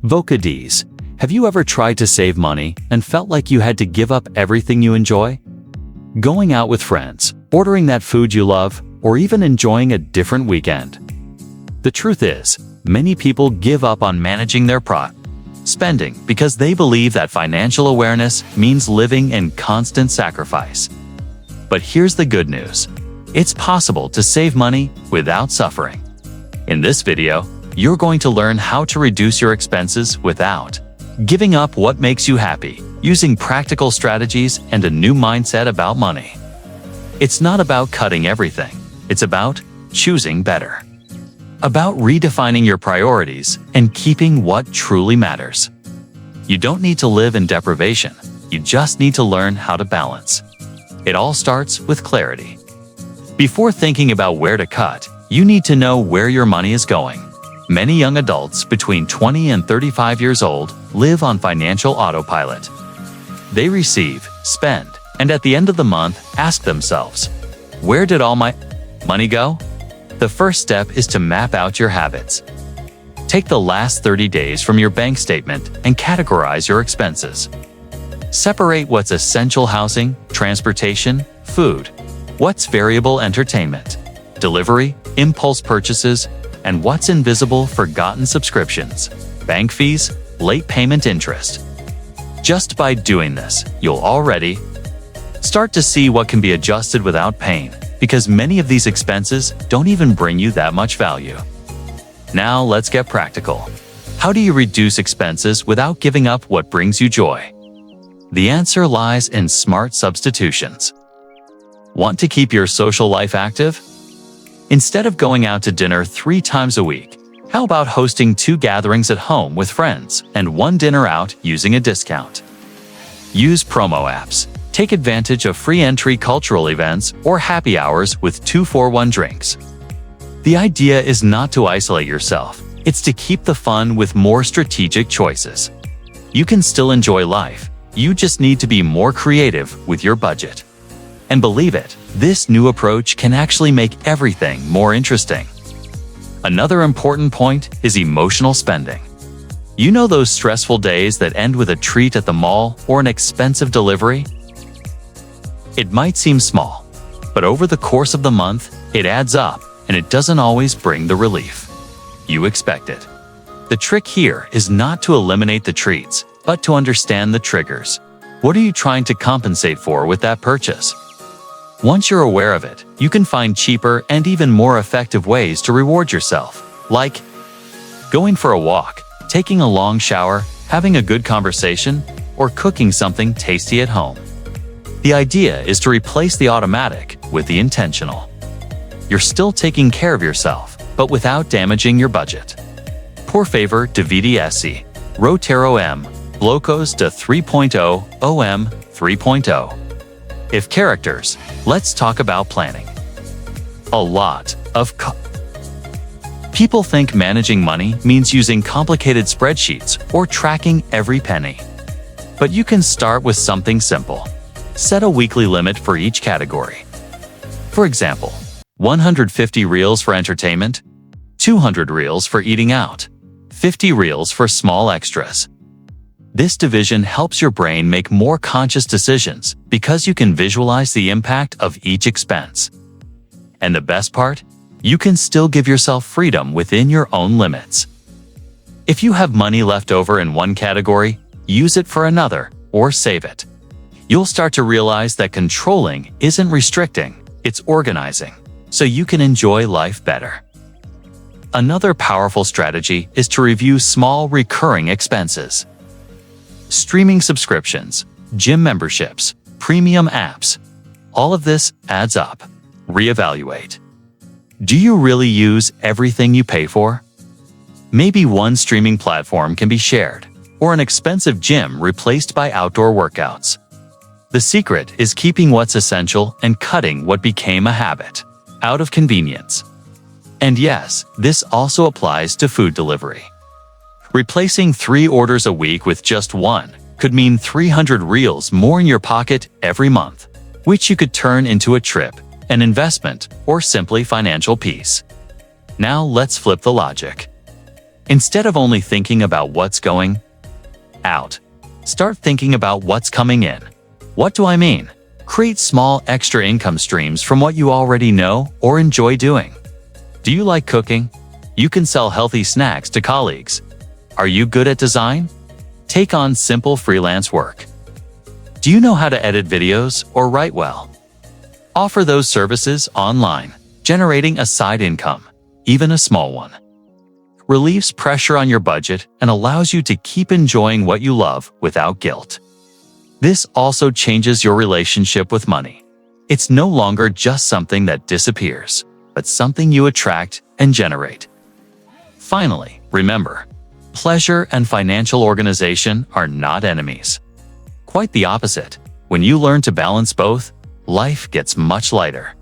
Vocades. Have you ever tried to save money and felt like you had to give up everything you enjoy? Going out with friends, ordering that food you love, or even enjoying a different weekend. The truth is, many people give up on managing their spending because they believe that financial awareness means living in constant sacrifice. But here's the good news. It's possible to save money without suffering. In this video, you're going to learn how to reduce your expenses without giving up what makes you happy, using practical strategies and a new mindset about money. It's not about cutting everything. It's about choosing better. About redefining your priorities and keeping what truly matters. You don't need to live in deprivation. You just need to learn how to balance. It all starts with clarity. Before thinking about where to cut, you need to know where your money is going. Many young adults between 20 and 35 years old live on financial autopilot. They receive, spend, and at the end of the month, ask themselves, where did all my money go? The first step is to map out your habits. Take the last 30 days from your bank statement and categorize your expenses. Separate what's essential housing, transportation, food, what's variable entertainment, delivery, impulse purchases, and what's invisible forgotten subscriptions, bank fees, late payment interest. Just by doing this, you'll already start to see what can be adjusted without pain, because many of these expenses don't even bring you that much value. Now let's get practical. How do you reduce expenses without giving up what brings you joy? The answer lies in smart substitutions. Want to keep your social life active? Instead of going out to dinner 3 times a week, how about hosting 2 gatherings at home with friends and 1 dinner out using a discount? Use promo apps. Take advantage of free entry cultural events or happy hours with 2-for-1 drinks. The idea is not to isolate yourself. It's to keep the fun with more strategic choices. You can still enjoy life. You just need to be more creative with your budget. And believe it, this new approach can actually make everything more interesting. Another important point is emotional spending. You know those stressful days that end with a treat at the mall or an expensive delivery? It might seem small, but over the course of the month, it adds up and it doesn't always bring the relief you expected. The trick here is not to eliminate the treats, but to understand the triggers. What are you trying to compensate for with that purchase? Once you're aware of it, you can find cheaper and even more effective ways to reward yourself, like going for a walk, taking a long shower, having a good conversation, or cooking something tasty at home. The idea is to replace the automatic with the intentional. You're still taking care of yourself, but without damaging your budget. Por favor, divide-se. Rotero M. Blocos de 3.0 OM 3.0. If characters, let's talk about planning. A lot of people think managing money means using complicated spreadsheets or tracking every penny. But you can start with something simple. Set a weekly limit for each category. For example, 150 reals for entertainment, 200 reals for eating out, 50 reals for small extras. This division helps your brain make more conscious decisions because you can visualize the impact of each expense. And the best part? You can still give yourself freedom within your own limits. If you have money left over in one category, use it for another or save it. You'll start to realize that controlling isn't restricting, it's organizing, so you can enjoy life better. Another powerful strategy is to review small recurring expenses. Streaming subscriptions, gym memberships, premium apps. All of this adds up. Reevaluate. Do you really use everything you pay for? Maybe one streaming platform can be shared, or an expensive gym replaced by outdoor workouts. The secret is keeping what's essential and cutting what became a habit, out of convenience. And yes, this also applies to food delivery. Replacing 3 orders a week with just 1 could mean 300 reals more in your pocket every month, which you could turn into a trip, an investment, or simply financial peace. Now let's flip the logic. Instead of only thinking about what's going out, start thinking about what's coming in. What do I mean? Create small extra income streams from what you already know or enjoy doing. Do you like cooking? You can sell healthy snacks to colleagues. Are you good at design? Take on simple freelance work. Do you know how to edit videos or write well? Offer those services online, generating a side income, even a small one. Relieves pressure on your budget and allows you to keep enjoying what you love without guilt. This also changes your relationship with money. It's no longer just something that disappears, but something you attract and generate. Finally, remember, pleasure and financial organization are not enemies. Quite the opposite. When you learn to balance both, life gets much lighter.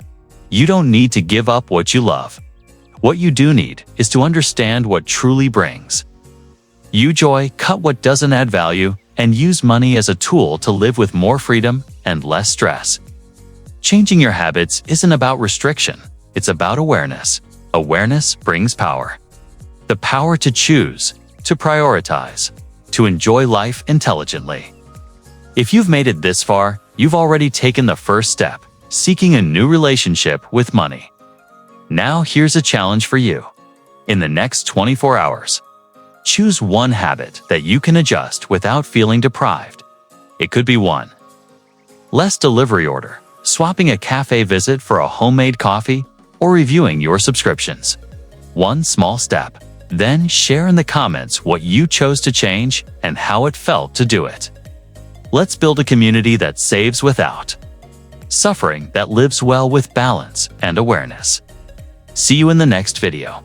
You don't need to give up what you love. What you do need is to understand what truly brings you joy, cut what doesn't add value, and use money as a tool to live with more freedom and less stress. Changing your habits isn't about restriction, it's about awareness. Awareness brings power. The power to choose, to prioritize, to enjoy life intelligently. If you've made it this far, you've already taken the first step, seeking a new relationship with money. Now here's a challenge for you. In the next 24 hours, choose one habit that you can adjust without feeling deprived. It could be 1. Less delivery order, swapping a cafe visit for a homemade coffee, or reviewing your subscriptions. One small step. Then share in the comments what you chose to change and how it felt to do it. Let's build a community that saves without suffering, that lives well with balance and awareness. See you in the next video.